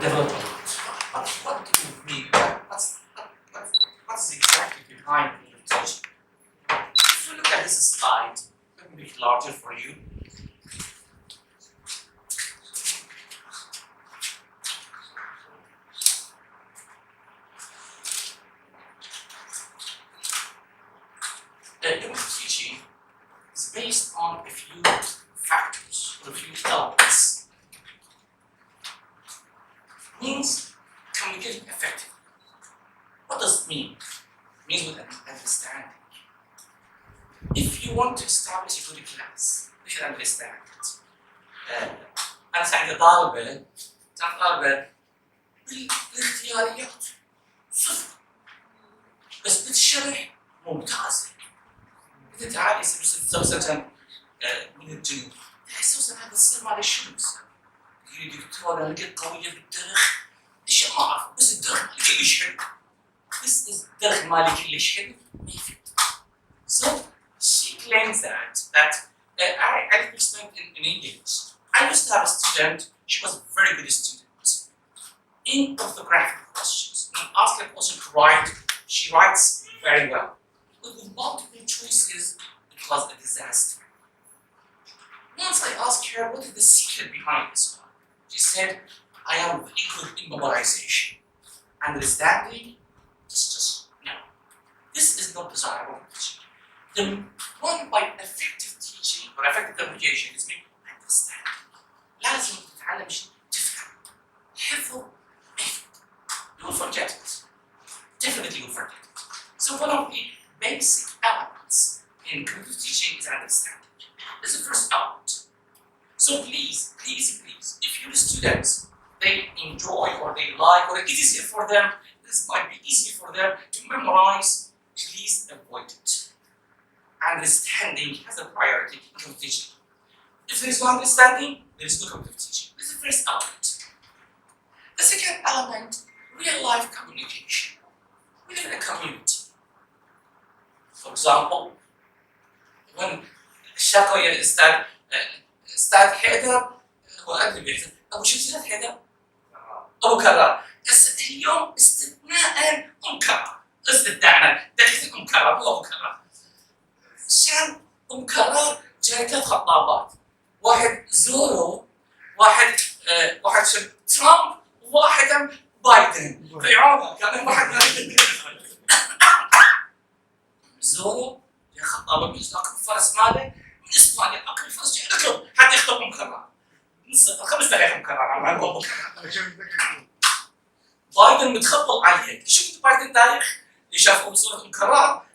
development. But what do you mean? What's exactly behind the teaching? If you look at this slide, let me make it larger for you. Cognitive teaching is based on a few factors, or a few elements. Means communicating effectively. What does it mean? It means with understanding. If you want to establish a good class, you should understand it. أنا ساعد طالبة بالاختياريات صفر، بس بالشرح ممتازة. إذا تعالي سوسن من الجنوب، سوسن هذا السر مال الشمس. يقول دكتور أنا لقيت قوية بالدرخ، إيش ما أعرف، بس الدرخ مالي كلش حلو. بس الدرخ مالي كلش حلو ما يفيد. So she claims that I explained in English. I used to have a student, she was a very good student. In orthographic questions, when I ask her a question to write, she writes very well. But with multiple choices, it was a disaster. Once I asked her what is the secret behind this one, she said, I am very good in memorization. Understanding, just no. This is not desirable teaching. The one by effective teaching or effective communication is me understanding. لازم تتعلم شيء تفهم. حفظ you will forget it. Definitely you will forget it. So one of the basic elements in cognitive teaching is understanding. This is the first element. So please, if your students they enjoy or they like or it is easier for them, this might be easy for them to memorize, please avoid it. Understanding has a priority in cognitive teaching. If there is no understanding, there is no cognitive teaching. This is the first element. The second element, real-life communication. We live in a community. For example, when الشاطر يا أستاذ حيدر هو أدري بيحزن أبو شو أستاذ حيدر؟ أبو كرار. اليوم استثناء كرار. استثناء دقيقة كرار مو أبو كرار. عشان كرار جاي ثلاث خطابات. واحد زورو، واحد ترامب، وواحد بايدن. في عوضة كان واحد زورو جاي خطابة من أكل فرس ماله من إسبانيا أكل فرس جاي ركض حتى يخطب كرار. 5 دقائق كرار عم أبو كرار. بايدن متخبط عليه. شفت بايدن تاريخ اللي شافوا بصورة كرار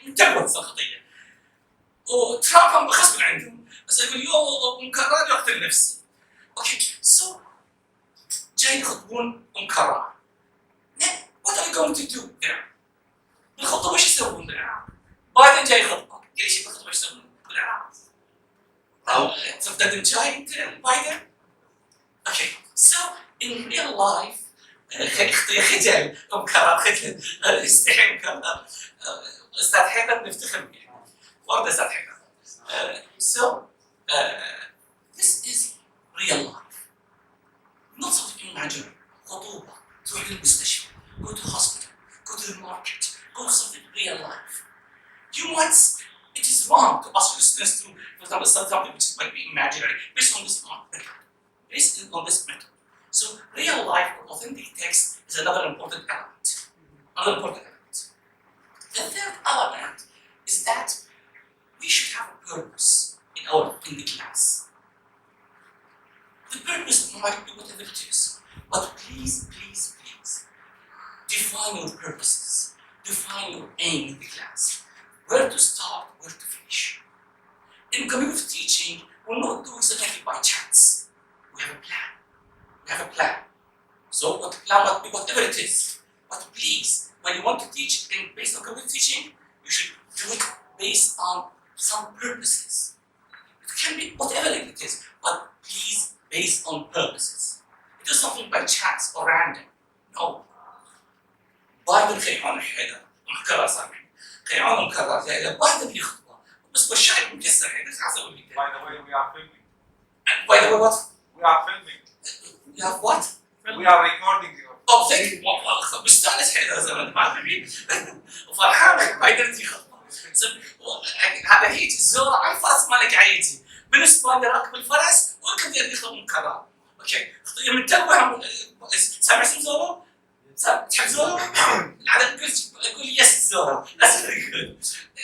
متجوز الخطية. وترامب بخص من عندهم بس يقول يوم مكرر يقتل نفسي. اوكي سو جاي يخطبون مكرر. What are you going to do there؟ بالخطبة وش يسوون بالعراق؟ بايدن جاي يخطبه، كل شيء بالخطبة وش يسوون بالعراق؟ تقدم شاي انت بايدن؟ اوكي سو in real life خجل مكرر خجل يستحي مكرر أستاذ حيدر نفتخر به. وردة أستاذ حيدر. So this is real life. Not something imaginary. خطوبة، تروح للمستشفى، go to hospital, go to the market, go to something real life. You might, it is wrong to ask your students to, for example, something which might be imaginary based on this method. So real life or authentic text is another important element. The third element is that we should have a purpose in the class. The purpose might be whatever it is, but please define your purposes, define your aim in the class. Where to start, where to finish. In cognitive teaching, we're not doing something by chance. We have a plan. So what the plan might be whatever it is. But please, when you want to teach based on cognitive teaching, you should do it based on some purposes. It can be whatever it is, but please based on purposes. It is something by chance or random. No. بايدن خيعان حيدر مكرر صحيح. خيعان مكرر زي بايدن يخطبه. بس بالشاي مكسر حيدر خلاص أقول لك. By the way, we are filming. And by the way, what? We are filming. You have what? We are recording your. او ثانك والله مستانس حيل زمان ما ادري وفرحان ما قدرت يخطط هذا هيك الزوره على الفرس مالك عيتي بالنسبه لي راكب الفرس وكنت يخطب مكرر اوكي من توه سامع اسم زوره؟ تحب زوره؟ العدد يقول يس الزوره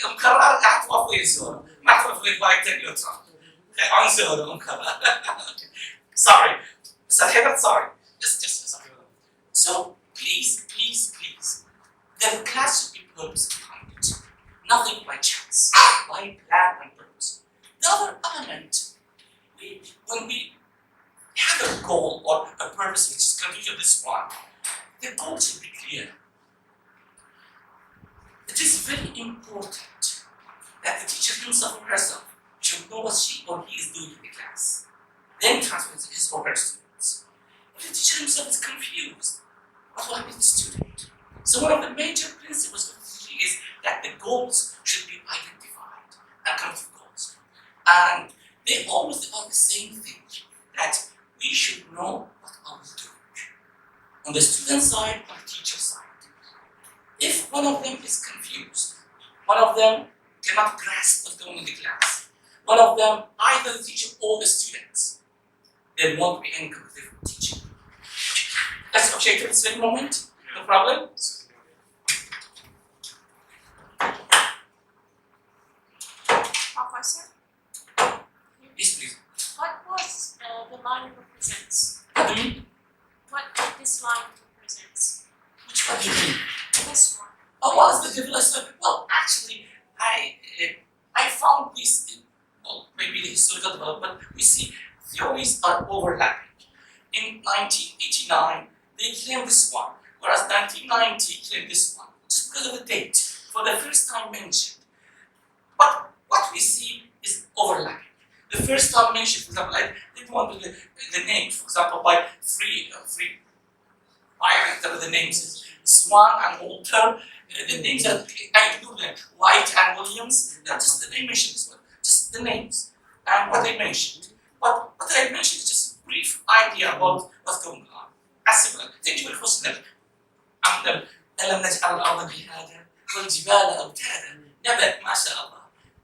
مكرر قاعد توافق الزوره ما توافق باي تنيوترال عن زوره مكرر sorry بس الحين sorry just sorry so please the class should be purpose behind it nothing by chance by plan and purpose the other element when we have a goal or a purpose which is contingent on this one the goal should be clear it is very important that the teacher himself or herself should know what she or he is doing in the class then transfer to his or her students if the teacher himself is confused what will happen to the student so one of the major principles of teaching is that the goals should be identified and collective goals and they always are the same thing that we should know what are we doing on the student side or the teacher side if one of them is confused one of them cannot grasp what's going on in the class one of them either the teacher or the students there won't be any collective teaching that's okay to this very moment no problem Professor, yes please what was the line represents? what do you mean What this line represents? which one do you mean This one. oh what is the development well actually I found this well maybe the historical development we see theories are overlapping in 1989 they claimed this one whereas 1990 claimed this one just because of the date for the first time mentioned but what we see is overlapping the first time mentioned for example I didn't want the names for example by three I remember the names Swan and Walter the names are I include them White and Williams they're just the name mentioned as well just the names and what they mentioned but what I mentioned is just a brief idea about what's going on as simple thank you for the question ألم نجعل الأرض مهادا والجبال أوتادا نبت ما شاء الله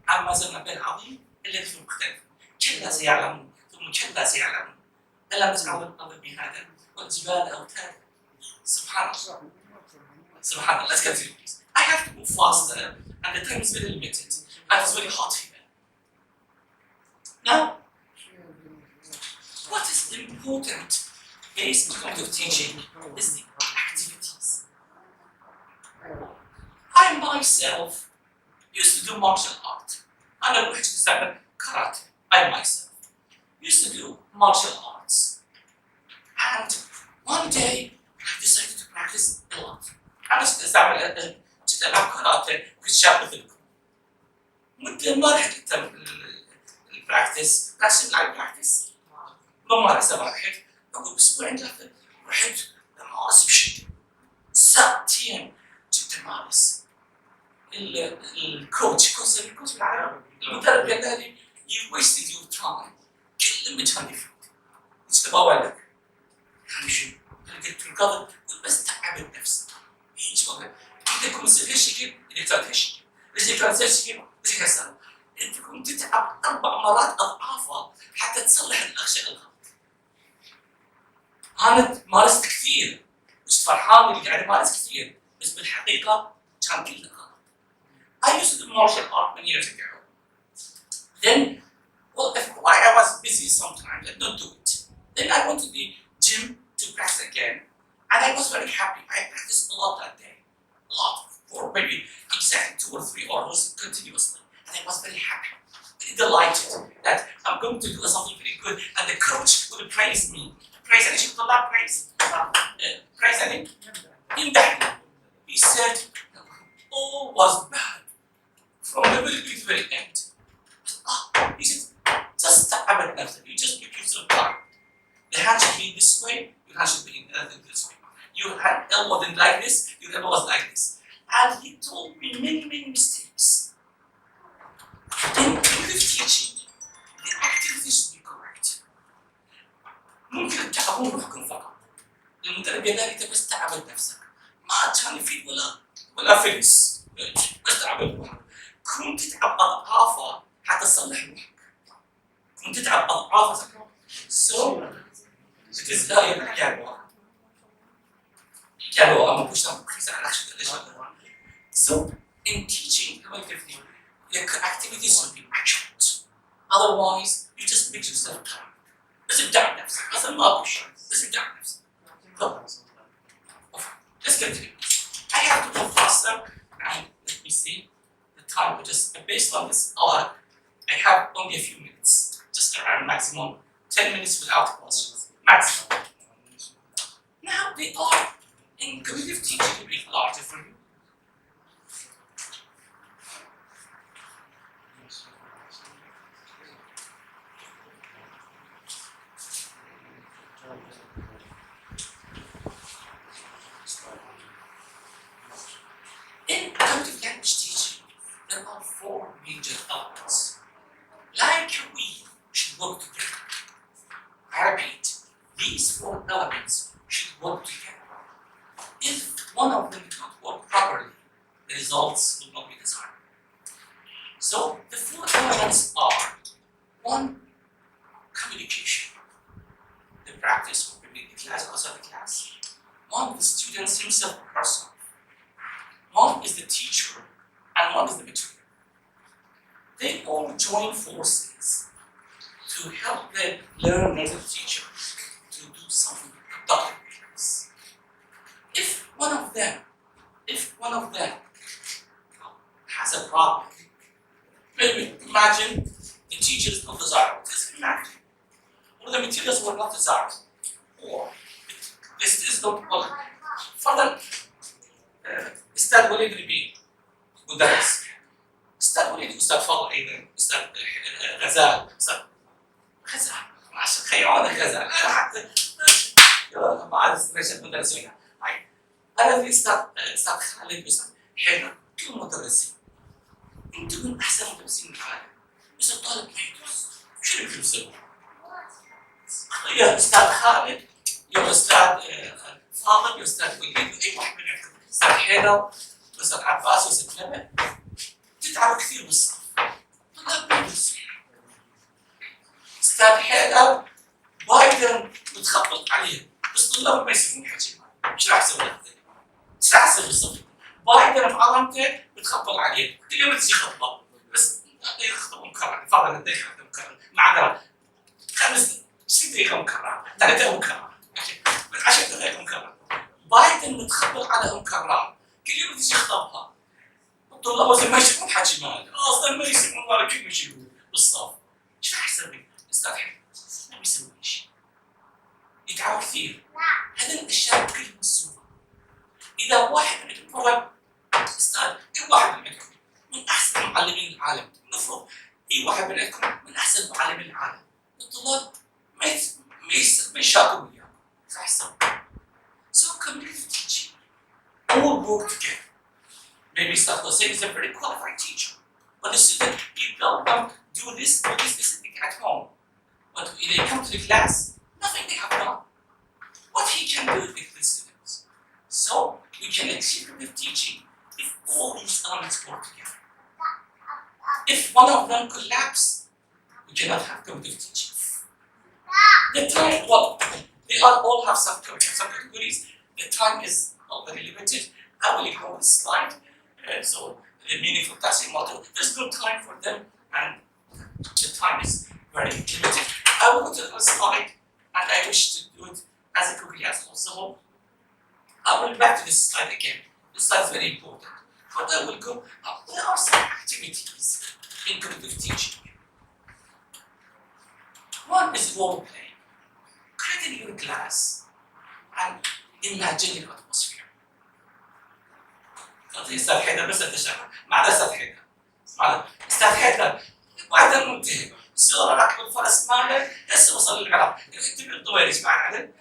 عما زلنا بالعظيم الذي فيه مختلف كلا سيعلمون ثم كلا سيعلمون ألم نجعل الأرض مهادا والجبال أوتادا سبحان الله let's continue please I have to move faster and the time is very limited and it's very hot here now what is important base method of teaching is the activities I myself used to do martial art أنا رحت أستعمل karate I myself used to do martial arts and one day I decided to practice a lot أنا أستعمل كنت ألعب كاراتيه وكنت شاب مثلكم مدة ما رحت البراكتس لازم ألعب براكتس ممارسة ما رحت أقول أسبوعين ثلاثة رحت أمارس بشدة ساعتين كنت أمارس الكوتش بالعربي المدرب قال لي you wasted your time كل مجهود فيك مش تبغى لك يعني شو قلت القدر بس تعبت نفسك هيك وقت إذا كنت مسوي هالشكل إذا كانت هالشكل إذا كانت هالشكل إذا كانت أنت كنت تتعب 4 مرات أضعافها حتى تصلح الأشياء الغلط أنا مارست كثير مش فرحان اللي قاعد أمارس كثير بس بالحقيقة كان كله غلط I used to do martial art many years ago then well while I was busy sometimes I didn't do it then I went to the gym to practice again and I was very happy I practiced a lot that day a lot for maybe exactly 2 or 3 hours continuously and I was very happy very delighted that I'm going to do something very good and the coach would praise me praise and she would not praise and يمدحني he said all was bad from the very beginning to the very end he said just تعبت نفسك you just make yourself tired the hand should be this way your hand should be this way your hand elbow wasn't like this your elbow was like this and he told me many mistakes in creative teaching the activities should be correct ممكن تعبون روحكم فقط بذلك بس تعبت نفسك، ما كان يفيد ولا فلس، بس تعبت روحك. كنت تتعب اضعافه حتى تصلح روحك، كنت تتعب اضعافه. So it is very important. So in teaching collectively, the activities should be short. Otherwise, you just make yourself tired. بس ابدع نفسك، مثلا ما بشر، بس ابدع نفسك. Let's continue. I have to go faster, and let me see the time. Just based on this hour, I have only a few minutes, just around maximum 10 minutes without questions, maximum. Now they are in cognitive teaching will be larger for you. In cognitive language teaching, there are 4 major elements. Like we should work together. I repeat, these 4 elements should work together. If one of them does not work properly, the results will not be desired. So the 4 elements are: 1, communication, the practice of between the class and outside the class. 1, the students himself or herself. 1 is the teacher, and 1 is the material. They all join forces to help the learner native teacher to do something productive with us. If one of them has a problem, maybe imagine the teacher is not desirable. Just imagine, or the materials were not desirable, or this is not well. Further, أستاذ وليد ربيع مدرس، أستاذ وليد أستاذ فاضل أيضا، أستاذ غزال، أستاذ غزال، عشان خيران غزال، أنا حتى ما أعرف ليش المدرسين. أنا في أستاذ خالد وأستاذ حيدر، كلهم مدرسين. أنتم من أحسن مدرسين العالم، بس الطالب ما يدرس، شو اللي بيسوي؟ يا أستاذ خالد، يا أستاذ فاضل، يا أستاذ وليد، أي واحد من عندكم. أستاذ حيدر، أستاذ عباس، أستاذ نبأ، تتعب كثير بالصف. طلاب ما يدرسون. أستاذ حيدر بايدن متخبط عليه، بس طلاب ما يسمعون حكي معه. إيش راح يسوي لك؟ إيش راح يسوي بالصف؟ بايدن بعظمته متخبط عليه، كل يوم تجي خطبة، بس يخطب مكرر، فاضل دقيقة مكرر، معذرة 5 دقيقة مكرر، 3 مكرر، 10 دقائق مكرر. بايدن متخبط على كرار، كل يوم تجي يخطبها. الطلاب اصلا ما يسمعون حكي ماله، اصلا ما يسمعون ولا كل شيء بالصف. ايش راح يسوي؟ استاذ حلو ما بيسوي شيء. يتعب كثير. هذه الاشياء كلها مسوره. اذا واحد عندكم والله استاذ، اي واحد منكم من احسن معلمين العالم، المفروض اي واحد منكم من احسن معلمين العالم. الطلاب ما يشاركوا وياه. ايش راح يسوي؟ So cognitive teaching all work together. Maybe Ustad Hussein is a very qualified teacher, but the student, you tell them do this at home. But when they come to the class, nothing they have done. What he can do with the students. So we can achieve cognitive teaching if all these elements work together. If one of them collapses, we cannot have cognitive teaching. The time, well, they all have some categories. The time is not very limited. I will ignore this slide. So the meaningful tasking model, there's no time for them, and the time is very limited. I will go to the slide, and I wish to do it as quickly as possible. I will back to this slide again. This slide is very important. But I will go. There are some activities in cognitive teaching. One is role play. Creating your class and imagining the atmosphere. أستاذ حيدر بس أتشرح، مع أستاذ حيدر. أستاذ حيدر بعد المنتهي، الزهرة راكب الفرس ماله، هسه وصل للعراق، يكتب الطويل يجمع العدد.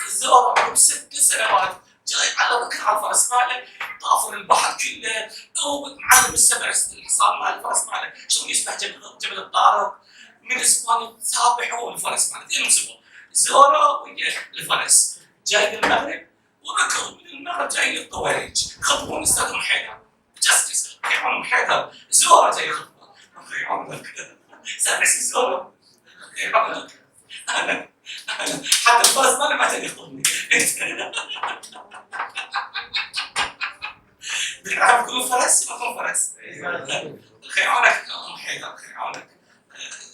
الزهرة عمره 6 سنوات، جاي على ركن على الفرس ماله، طافر البحر كله، هو معلم السبع الحصان مال الفرس ماله، شلون يسبح جبل الطارق، من اسبانيا سابح هو الفرس ماله، اثنين سبوا. زهرة ويا الفرس، جاي من المغرب وركضوا من المره جاي الطواريج خطبون استاذ حيدر جاستس خيعون حيدر زوره جاي خطبه خيعون سامع زوره خيعون انا حتى الفرس ما جاي يخطبني بالعرب يقولون فرس ما يكون فرس خيعونك ام حيدر خيعونك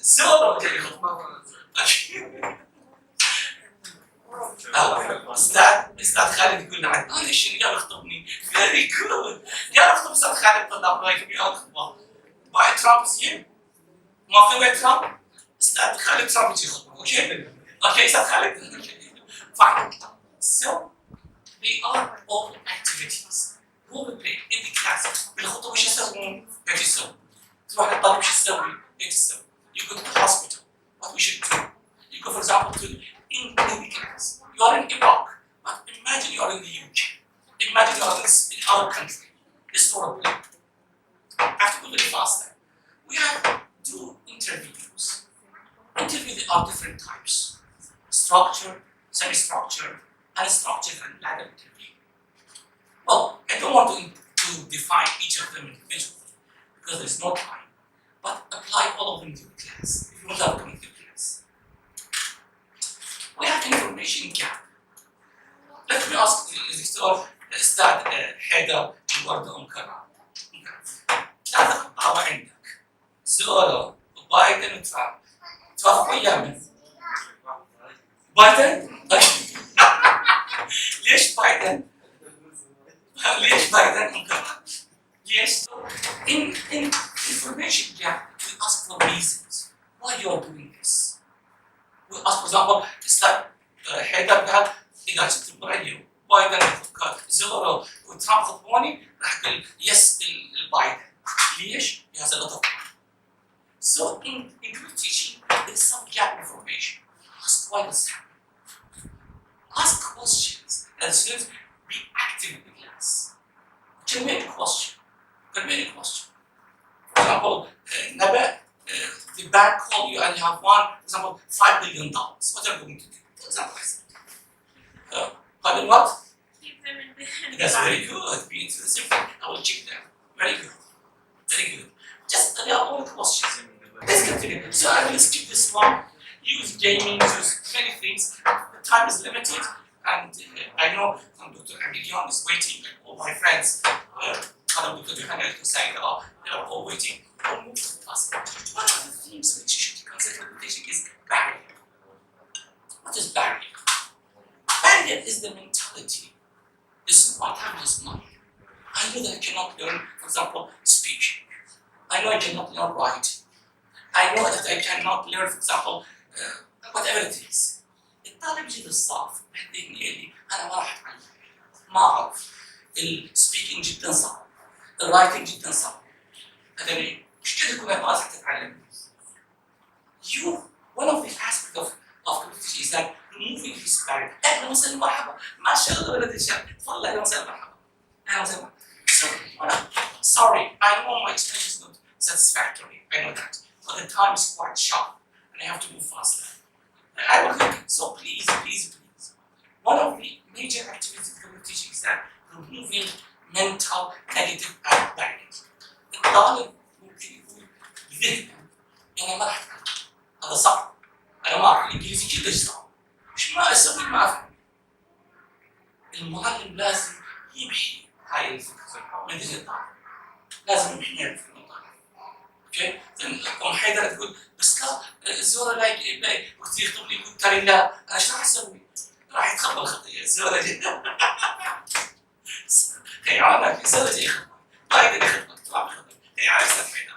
زوره جاي يخطبه استاذ خالد يقول لنا انا شنو يا يخطبني فيري جود يا يخطب استاذ خالد طلاب رايكم يا يخطبه باي ترامب زين ما في وين ترامب استاذ خالد ترامب يجي يخطب اوكي استاذ خالد fine so they are all activities role play in the class بالخطبه شو يسوون؟ ايش يسوون؟ تروح للطالب شو تسوي؟ ايش تسوي؟ you go to the hospital what we should do you go for example to in the class you are in Iraq but imagine you are in the UK imagine you are in our country this sort of play I have to go very fast there we have two interviews there are different types structure semi-structure unstructured and ladder interview well I don't want to define each of them individually because there is no time but apply all of them to the class if you want to come into the class we have information gap let me ask الدكتور الأستاذ حيدر الوردة كرام ثلاثة خطابة عندك زورو وبايدن وترامب توافق وياه من؟ بايدن؟ ليش بايدن؟ ليش بايدن وكرام؟ ليش؟ In information gap we ask for reasons why you are doing this we ask for example الأستاذ حيدر قال إذا كنت برأيي بايدن زورو وترامب خطبوني راح أقول يس البايدن ليش؟ because a lot of money. So in group teaching there is some gap information. Ask why this happened. Ask questions and students be active in the class. Can make a question. Can make a question. For example, the bank call you and you have won, for example, $5 billion. What are you going to do? For example, pardon what? Keep them in the That's very good. Be interested. I will check them. Very good. Very good. Just they are all questions. Let's continue. So I will skip this one. Use gaming, use many things. The time is limited, and I know Dr. Amigyan is waiting, like all my friends. Dr. Johanna saying they are all waiting. I'll move to the task. One of the things which you should consider in teaching is barrier. What is barrier? Barrier is the mentality. This is my time is money. I know that I cannot learn, for example, speaking. I know I cannot learn writing. I know that I cannot learn, for example, whatever it is. الطالب يجي للصف بعدين لي أنا ما راح أتعلم. ما أعرف. السبيكينج جدا صعب. الرايتنج جدا صعب. هذا ليه؟ مش كده تكون ما راح تتعلم. One of the aspects of communication is that removing this barrier. أهلا وسهلا مرحبا. ما شاء الله ولد الشاب. تفضل أهلا وسهلا مرحبا. أهلا وسهلا. So, sorry, I know my experience is not satisfactory. I know that, but the time is quite short, and I have to move faster. I will think. So please. One of the major activities in communication is that removing mental negative barriers. الطالب ممكن يقول بذهنه أنا ما راح أتعلم. هذا صعب. أنا ما أعرف الإنجليزي كلش صعب. مش ما أسوي ما أفهم. المعلم لازم يمحي هاي الفكرة من ذهن الطالب. لازم يمحيها في الطالب. اوكي؟ ام حيدر تقول بس لا الزوره لا وقت يخطب لي يقول ترى لا انا ايش راح اسوي؟ راح يتقبل خطيه الزوره جدا. خيانك الزوره جاي يخطبك بايدن يخطبك ترامب يخطبك خيانك استاذ حيدر.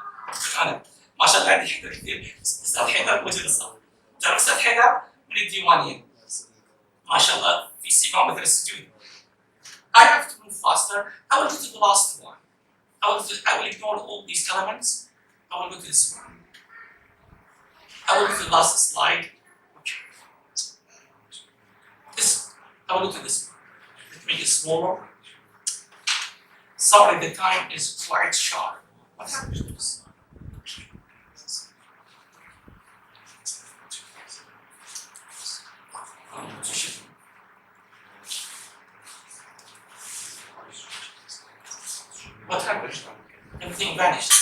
انا ما شاء الله عندي حيدر كثير استاذ حيدر موجود الصف. تعرف استاذ حيدر من الديوانيه. ما شاء الله في سماع مثل السجود. I have to move faster. I will go to the last one. I will ignore all these elements. I will go to this one. I will go to the last slide. Okay. I will go to this one. Let's make it smaller. Sorry, the time is quite short. What happened to this? What happened? Everything vanished.